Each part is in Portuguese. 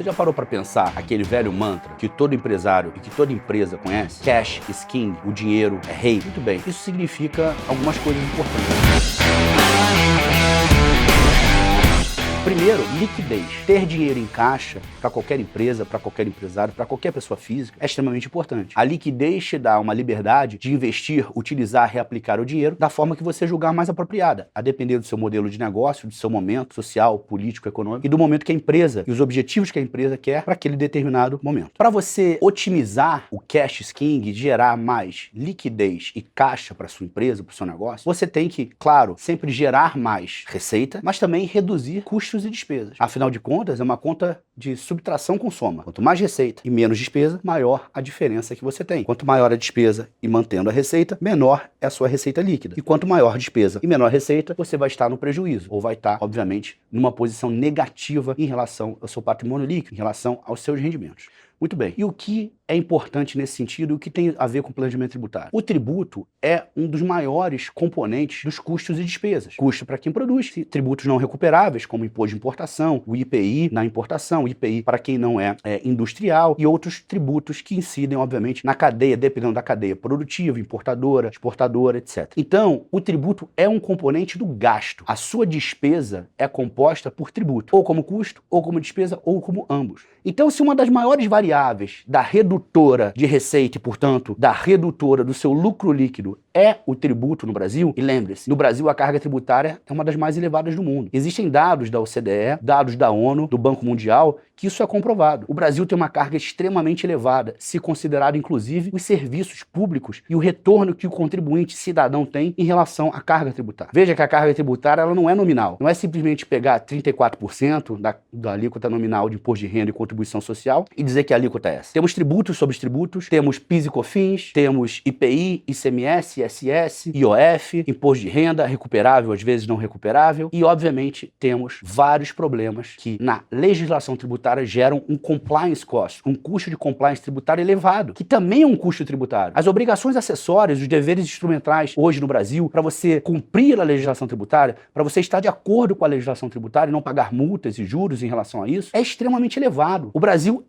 Você já parou para pensar aquele velho mantra que todo empresário e que toda empresa conhece? Cash is king, o dinheiro é rei. Muito bem, isso significa algumas coisas importantes. Primeiro, liquidez. Ter dinheiro em caixa para qualquer empresa, para qualquer empresário, para qualquer pessoa física é extremamente importante. A liquidez te dá uma liberdade de investir, utilizar, reaplicar o dinheiro da forma que você julgar mais apropriada, a depender do seu modelo de negócio, do seu momento social, político, econômico e do momento que a empresa e os objetivos que a empresa quer para aquele determinado momento. Para você otimizar o cash is king, gerar mais liquidez e caixa para sua empresa, para o seu negócio, você tem que, claro, sempre gerar mais receita, mas também reduzir custos e despesas. Afinal de contas, é uma conta de subtração com soma. Quanto mais receita e menos despesa, maior a diferença que você tem. Quanto maior a despesa e mantendo a receita, menor é a sua receita líquida. E quanto maior a despesa e menor a receita, você vai estar no prejuízo, ou vai estar, obviamente, numa posição negativa em relação ao seu patrimônio líquido, em relação aos seus rendimentos. Muito bem. E o que é importante nesse sentido, o que tem a ver com o planejamento tributário? O tributo é um dos maiores componentes dos custos e despesas. Custo para quem produz, tributos não recuperáveis, como imposto de importação, o IPI na importação, o IPI para quem não é industrial e outros tributos que incidem, obviamente, na cadeia, dependendo da cadeia produtiva, importadora, exportadora, etc. Então, o tributo é um componente do gasto. A sua despesa é composta por tributo, ou como custo, ou como despesa, ou como ambos. Então, se uma das maiores variáveis da redutora de receita e, portanto, da redutora do seu lucro líquido é o tributo no Brasil, e lembre-se, no Brasil a carga tributária é uma das mais elevadas do mundo. Existem dados da OCDE, dados da ONU, do Banco Mundial, que isso é comprovado. O Brasil tem uma carga extremamente elevada, se considerar inclusive os serviços públicos e o retorno que o contribuinte cidadão tem em relação à carga tributária. Veja que a carga tributária ela não é nominal, não é simplesmente pegar 34% da alíquota nominal de imposto de renda e contribuição social e dizer que a alíquota é essa. Temos tributos sobre tributos, temos PIS e COFINS, temos IPI, ICMS, ISS, IOF, imposto de renda recuperável, às vezes não recuperável, e obviamente temos vários problemas que na legislação tributária geram um compliance cost, um custo de compliance tributário elevado, que também é um custo tributário. As obrigações acessórias, os deveres instrumentais hoje no Brasil, para você cumprir a legislação tributária, para você estar de acordo com a legislação tributária e não pagar multas e juros em relação a isso, é extremamente elevado. O Brasil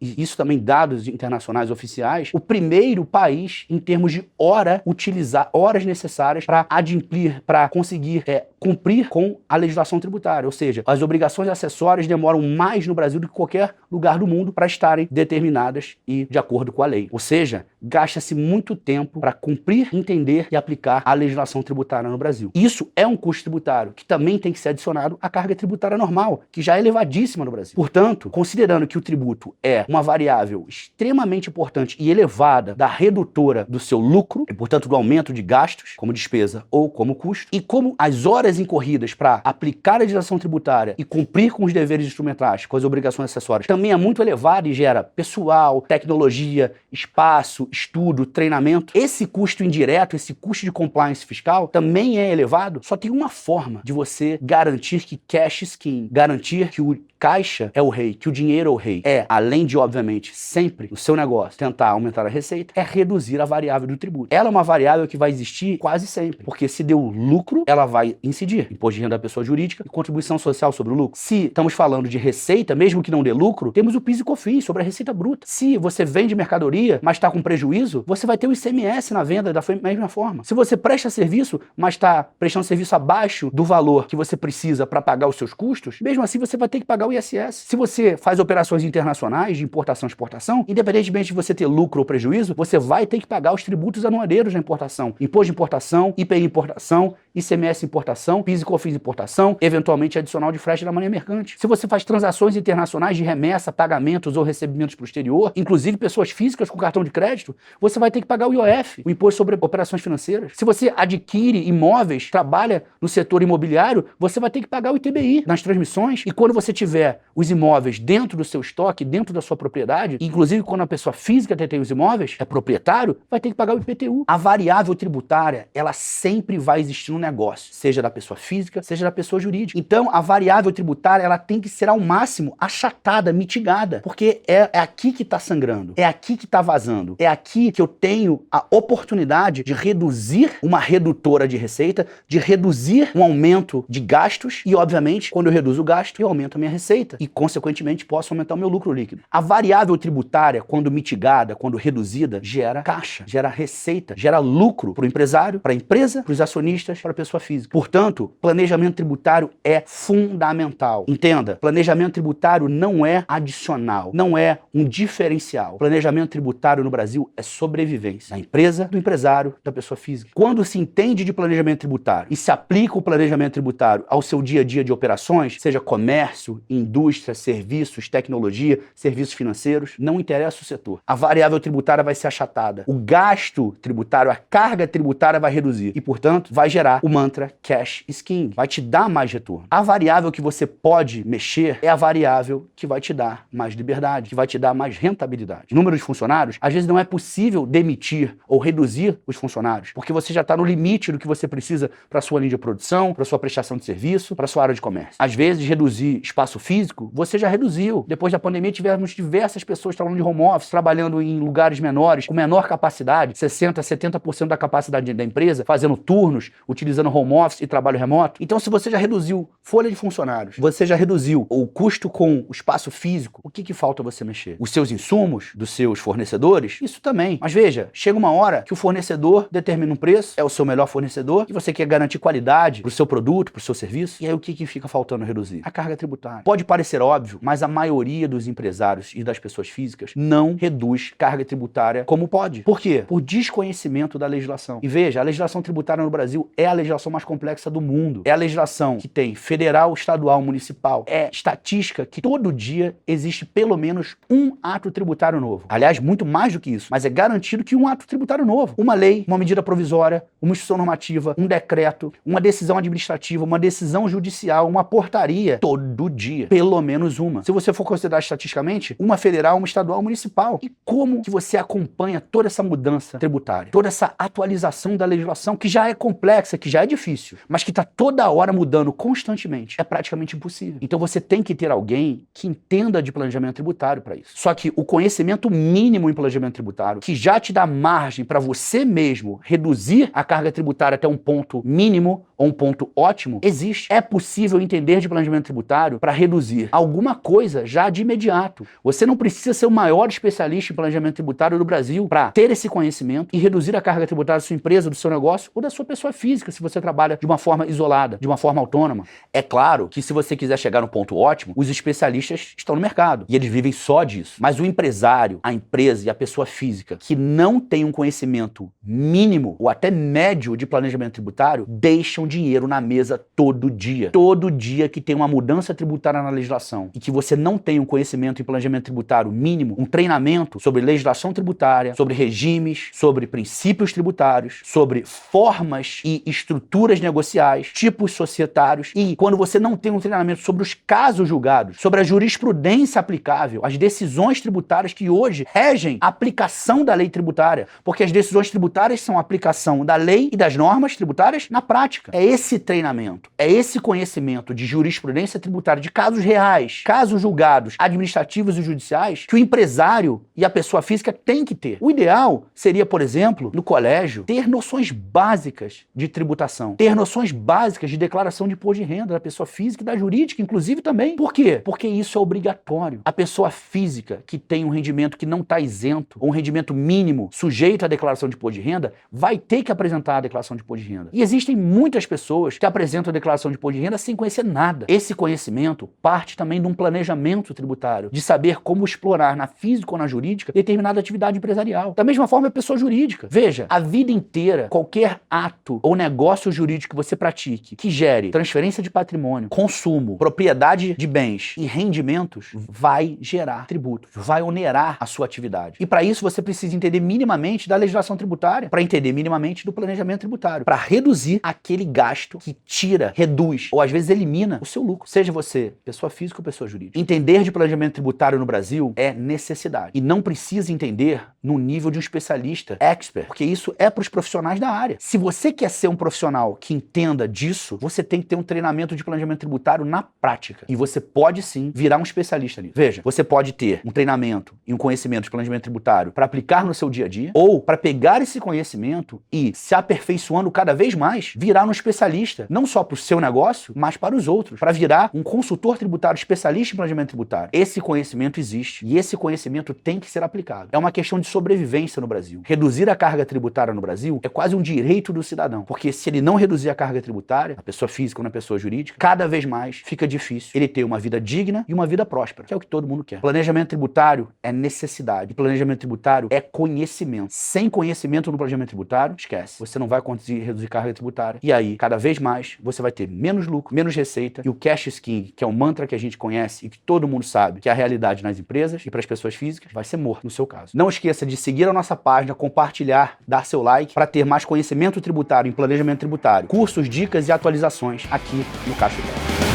e isso também dados internacionais oficiais, o primeiro país em termos de horas necessárias para adimplir, para conseguir cumprir com a legislação tributária. Ou seja, as obrigações acessórias demoram mais no Brasil do que qualquer lugar do mundo para estarem determinadas e de acordo com a lei. Ou seja, gasta-se muito tempo para cumprir, entender e aplicar a legislação tributária no Brasil. Isso é um custo tributário que também tem que ser adicionado à carga tributária normal, que já é elevadíssima no Brasil. Portanto, considerando que o tributo é uma variável extremamente importante e elevada da redutora do seu lucro, e portanto do aumento de gastos, como despesa ou como custo, e como as horas incorridas para aplicar a legislação tributária e cumprir com os deveres instrumentais, com as obrigações acessórias, também é muito elevada e gera pessoal, tecnologia, espaço, estudo, treinamento. Esse custo indireto, esse custo de compliance fiscal também é elevado. Só tem uma forma de você garantir que cash is king, garantir que o caixa é o rei, que o dinheiro é o rei. Além de, obviamente, sempre no seu negócio tentar aumentar a receita, é reduzir a variável do tributo. Ela é uma variável que vai existir quase sempre, porque se deu lucro, ela vai incidir. Imposto de renda da pessoa jurídica e contribuição social sobre o lucro. Se estamos falando de receita, mesmo que não dê lucro, temos o PIS e COFINS sobre a receita bruta. Se você vende mercadoria, mas está com prejuízo, você vai ter o ICMS na venda da mesma forma. Se você presta serviço, mas está prestando serviço abaixo do valor que você precisa para pagar os seus custos, mesmo assim você vai ter que pagar o ISS. Se você faz operações internacionais de importação e exportação, independentemente de você ter lucro ou prejuízo, você vai ter que pagar os tributos anuadeiros da importação. Imposto de importação, IPI importação, ICMS importação, PIS e COFINS importação, eventualmente adicional de frete da maneira mercante. Se você faz transações internacionais de remessa, pagamentos ou recebimentos para o exterior, inclusive pessoas físicas com cartão de crédito, você vai ter que pagar o IOF, o Imposto sobre Operações Financeiras. Se você adquire imóveis, trabalha no setor imobiliário, você vai ter que pagar o ITBI nas transmissões, e quando você tiver os imóveis dentro do seu estoque, dentro da sua propriedade, inclusive quando a pessoa física detém os imóveis, é proprietário, vai ter que pagar o IPTU. A variável tributária, ela sempre vai existir no negócio, seja da pessoa pessoa física, seja da pessoa jurídica. Então, a variável tributária, ela tem que ser ao máximo achatada, mitigada, porque é aqui que está sangrando, é aqui que está vazando, é aqui que eu tenho a oportunidade de reduzir uma redutora de receita, de reduzir um aumento de gastos e, obviamente, quando eu reduzo o gasto, eu aumento a minha receita e, consequentemente, posso aumentar o meu lucro líquido. A variável tributária, quando mitigada, quando reduzida, gera caixa, gera receita, gera lucro para o empresário, para a empresa, para os acionistas, para a pessoa física. Portanto, planejamento tributário é fundamental. Entenda, planejamento tributário não é adicional, não é um diferencial. Planejamento tributário no Brasil é sobrevivência da empresa, do empresário, da pessoa física. Quando se entende de planejamento tributário e se aplica o planejamento tributário ao seu dia a dia de operações, seja comércio, indústria, serviços, tecnologia, serviços financeiros, não interessa o setor. A variável tributária vai ser achatada. O gasto tributário, a carga tributária vai reduzir e, portanto, vai gerar o mantra cash is king. Vai te dar mais retorno. A variável que você pode mexer é a variável que vai te dar mais liberdade, que vai te dar mais rentabilidade. Número de funcionários, às vezes não é possível demitir ou reduzir os funcionários, porque você já está no limite do que você precisa para a sua linha de produção, para a sua prestação de serviço, para a sua área de comércio. Às vezes, reduzir espaço físico, você já reduziu. Depois da pandemia, tivemos diversas pessoas trabalhando de home office, trabalhando em lugares menores, com menor capacidade, 60%, 70% da capacidade da empresa, fazendo turnos, utilizando home office e trabalho remoto. Então, se você já reduziu folha de funcionários, você já reduziu o custo com o espaço físico, o que falta você mexer? Os seus insumos dos seus fornecedores? Isso também. Mas veja, chega uma hora que o fornecedor determina um preço, é o seu melhor fornecedor, e você quer garantir qualidade para o seu produto, para o seu serviço, e aí o que fica faltando reduzir? A carga tributária. Pode parecer óbvio, mas a maioria dos empresários e das pessoas físicas não reduz carga tributária como pode. Por quê? Por desconhecimento da legislação. E veja, a legislação tributária no Brasil é a legislação mais complexa do mundo. É a legislação que tem federal, estadual, municipal. É estatística que todo dia existe pelo menos um ato tributário novo. Aliás, muito mais do que isso, mas é garantido que um ato tributário novo. Uma lei, uma medida provisória, uma instrução normativa, um decreto, uma decisão administrativa, uma decisão judicial, uma portaria, todo dia. Pelo menos uma. Se você for considerar estatisticamente, uma federal, uma estadual, uma municipal. E como que você acompanha toda essa mudança tributária? Toda essa atualização da legislação que já é complexa, que já é difícil, mas que está toda hora mudando constantemente. É praticamente impossível. Então você tem que ter alguém que entenda de planejamento tributário para isso. Só que o conhecimento mínimo em planejamento tributário, que já te dá margem para você mesmo reduzir a carga tributária até um ponto mínimo ou um ponto ótimo, existe. É possível entender de planejamento tributário para reduzir alguma coisa já de imediato. Você não precisa ser o maior especialista em planejamento tributário do Brasil para ter esse conhecimento e reduzir a carga tributária da sua empresa, do seu negócio ou da sua pessoa física, se você trabalha de uma forma isolada, de uma forma autônoma. É claro que se você quiser chegar no ponto ótimo, os especialistas estão no mercado e eles vivem só disso. Mas o empresário, a empresa e a pessoa física que não tem um conhecimento mínimo ou até médio de planejamento tributário, deixam dinheiro na mesa todo dia. Todo dia que tem uma mudança tributária na legislação e que você não tem um conhecimento em planejamento tributário mínimo, um treinamento sobre legislação tributária, sobre regimes, sobre princípios tributários, sobre formas e estruturas negociais, tipos societários, e quando você não tem um treinamento sobre os casos julgados, sobre a jurisprudência aplicável, as decisões tributárias que hoje regem a aplicação da lei tributária, porque as decisões tributárias são a aplicação da lei e das normas tributárias na prática. É esse treinamento, é esse conhecimento de jurisprudência tributária, de casos reais, casos julgados, administrativos e judiciais, que o empresário e a pessoa física têm que ter. O ideal seria, por exemplo, no colégio, ter noções básicas de tributação, ter noções básicas de declaração de imposto de renda da pessoa física e da jurídica, inclusive também. Por quê? Porque isso é obrigatório. A pessoa física que tem um rendimento que não está isento, ou um rendimento mínimo sujeito à declaração de imposto de renda, vai ter que apresentar a declaração de imposto de renda. E existem muitas pessoas que apresentam a declaração de imposto de renda sem conhecer nada. Esse conhecimento parte também de um planejamento tributário, de saber como explorar na física ou na jurídica determinada atividade empresarial. Da mesma forma, a pessoa jurídica. Veja, a vida inteira, qualquer ato ou negócio jurídico que você pratique, que gere transferência de patrimônio, consumo, propriedade de bens e rendimentos, vai gerar tributos, vai onerar a sua atividade. E para isso você precisa entender minimamente da legislação tributária, para entender minimamente do planejamento tributário, para reduzir aquele gasto que tira, reduz ou às vezes elimina o seu lucro, seja você pessoa física ou pessoa jurídica. Entender de planejamento tributário no Brasil é necessidade e não precisa entender no nível de um especialista, expert, porque isso é para os profissionais da área. Se você quer ser um profissional que entenda entenda disso, você tem que ter um treinamento de planejamento tributário na prática. E você pode sim virar um especialista nisso. Veja, você pode ter um treinamento e um conhecimento de planejamento tributário para aplicar no seu dia a dia, ou para pegar esse conhecimento e, se aperfeiçoando cada vez mais, virar um especialista, não só para o seu negócio, mas para os outros, para virar um consultor tributário especialista em planejamento tributário. Esse conhecimento existe e esse conhecimento tem que ser aplicado. É uma questão de sobrevivência no Brasil. Reduzir a carga tributária no Brasil é quase um direito do cidadão, porque se ele não reduzir a carga tributária, a pessoa física ou na pessoa jurídica, cada vez mais fica difícil ele ter uma vida digna e uma vida próspera, que é o que todo mundo quer. Planejamento tributário é necessidade. Planejamento tributário é conhecimento. Sem conhecimento no planejamento tributário, esquece. Você não vai conseguir reduzir carga tributária. E aí, cada vez mais, você vai ter menos lucro, menos receita. E o cash skin, que é um mantra que a gente conhece e que todo mundo sabe que é a realidade nas empresas e para as pessoas físicas, vai ser morto no seu caso. Não esqueça de seguir a nossa página, compartilhar, dar seu like para ter mais conhecimento tributário em planejamento tributário, cursos, dicas e atualizações aqui no Caixa Cash.